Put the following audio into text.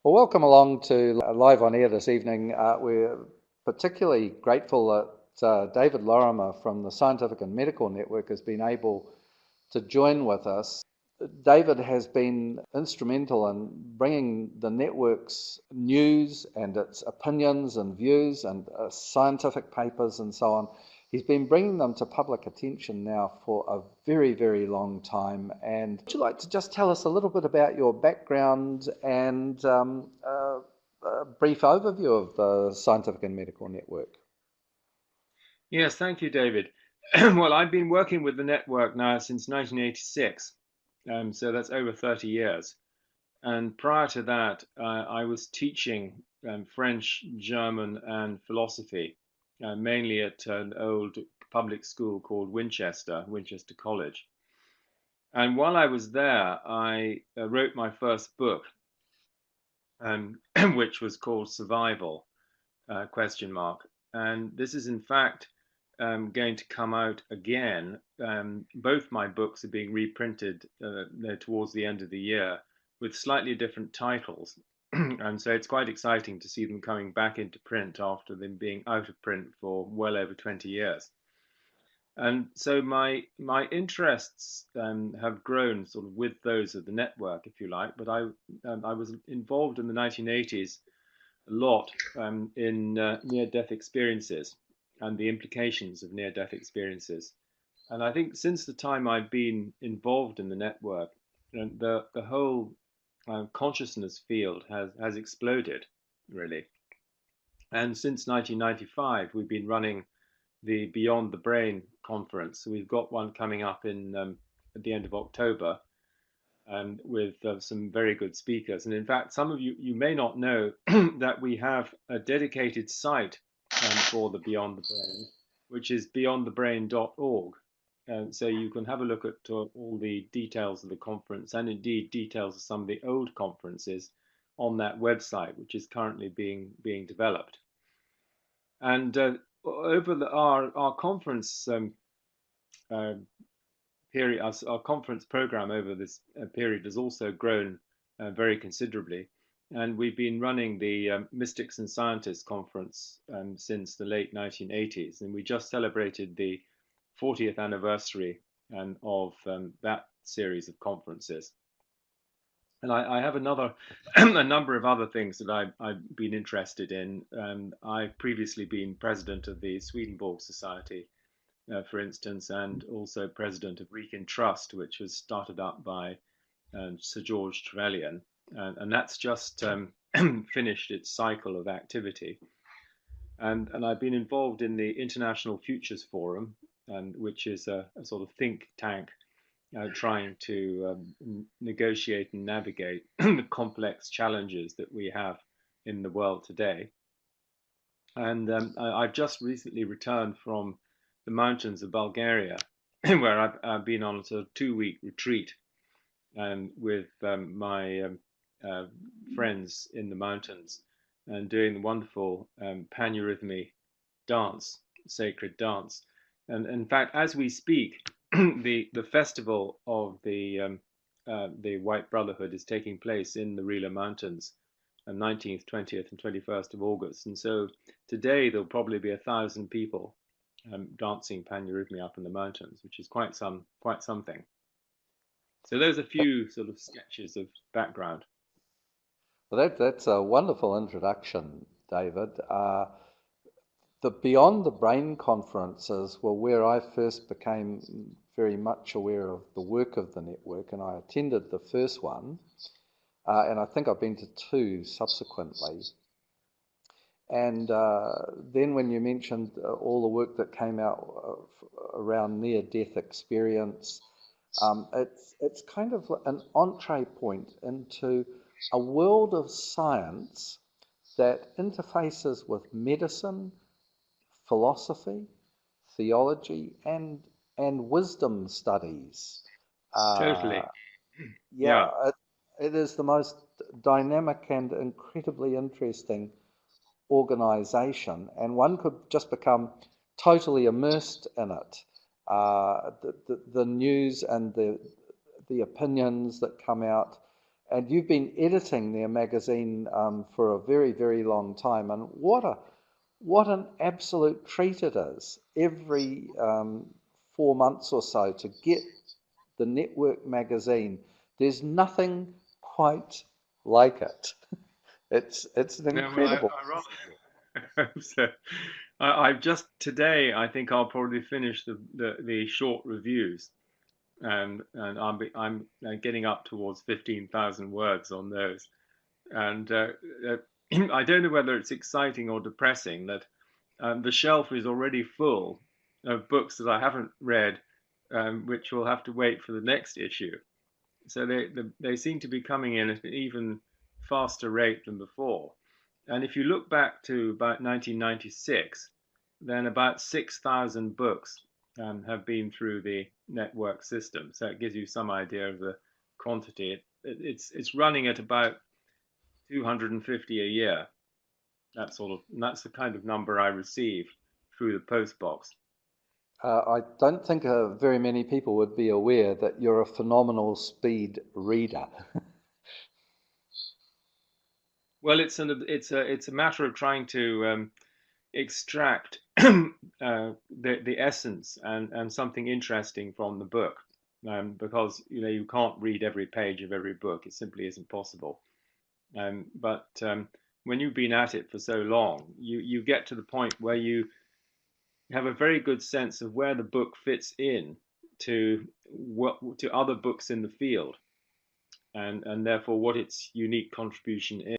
Well, welcome along to Live on Air this evening. We're particularly grateful that David Lorimer from the Scientific and Medical Network has been able to join with us. David has been instrumental in bringing the network's news and its opinions and views and scientific papers and so on. He's been bringing them to public attention now for a very, very long time. And would you like to just tell us a little bit about your background and a brief overview of the Scientific and Medical Network? Yes, thank you, David. Well, I've been working with the network now since 1986, so that's over 30 years. And prior to that, I was teaching French, German, and philosophy, mainly at an old public school called Winchester College. And while I was there, I wrote my first book, which was called Survival, ? And this is in fact going to come out again. Both my books are being reprinted towards the end of the year with slightly different titles. And so it's quite exciting to see them coming back into print after them being out of print for well over 20 years. And so my interests have grown sort of with those of the network, if you like. But I was involved in the 1980s a lot in near-death experiences and the implications of near-death experiences. And I think since the time I've been involved in the network, the whole consciousness field has exploded, really. And since 1995, we've been running the Beyond the Brain conference. So we've got one coming up in at the end of October, with some very good speakers. And in fact, some of you may not know that we have a dedicated site for the Beyond the Brain, which is beyondthebrain.org. So you can have a look at all the details of the conference and indeed details of some of the old conferences on that website, which is currently being developed. And over our conference period, our conference program over this period has also grown very considerably. And we've been running the Mystics and Scientists conference since the late 1980s. And we just celebrated the 40th anniversary of that series of conferences. And I have a number of other things that I've been interested in. I've previously been president of the Swedenborg Society, for instance, and also president of Wrekin Trust, which was started up by Sir George Trevelyan. And that's just finished its cycle of activity. And I've been involved in the International Futures Forum, which is a sort of think tank trying to negotiate and navigate the complex challenges that we have in the world today. And I've just recently returned from the mountains of Bulgaria, where I've been on a sort of 2-week retreat with my friends in the mountains and doing the wonderful panurhythmy dance, sacred dance. And in fact, as we speak, the festival of the White Brotherhood is taking place in the Rila Mountains on 19th, 20th, and 21st of August. And so today there'll probably be 1,000 people dancing panurhythmy up in the mountains, which is quite something. So there's a few sort of sketches of background. Well, that's a wonderful introduction, David. The Beyond the Brain conferences were where I first became very much aware of the work of the network, and I attended the first one, and I think I've been to 2 subsequently. And then when you mentioned all the work that came out around near-death experience, it's kind of an entree point into a world of science that interfaces with medicine, philosophy, theology, and wisdom studies. Totally. Yeah. It is the most dynamic and incredibly interesting organization, and one could just become totally immersed in it. The news and the opinions that come out And you've been editing their magazine for a very, very long time. And what an absolute treat it is every 4 months or so to get the network magazine. There's nothing quite like it. It's an No, well, incredible. I hope so. I've just today, I think I'll probably finish the short reviews, and I'm getting up towards 15,000 words on those. And I don't know whether it's exciting or depressing that the shelf is already full of books that I haven't read, which will have to wait for the next issue. So they seem to be coming in at an even faster rate than before. And if you look back to about 1996, then about 6,000 books have been through the network system. So it gives you some idea of the quantity. It's running at about 250 a year. That's the kind of number I receive through the post box. I don't think very many people would be aware that you're a phenomenal speed reader. Well, it's a matter of trying to extract the essence and something interesting from the book, because you can't read every page of every book. It simply isn't possible. But when you've been at it for so long, you get to the point where you have a very good sense of where the book fits in to other books in the field, and therefore what its unique contribution is.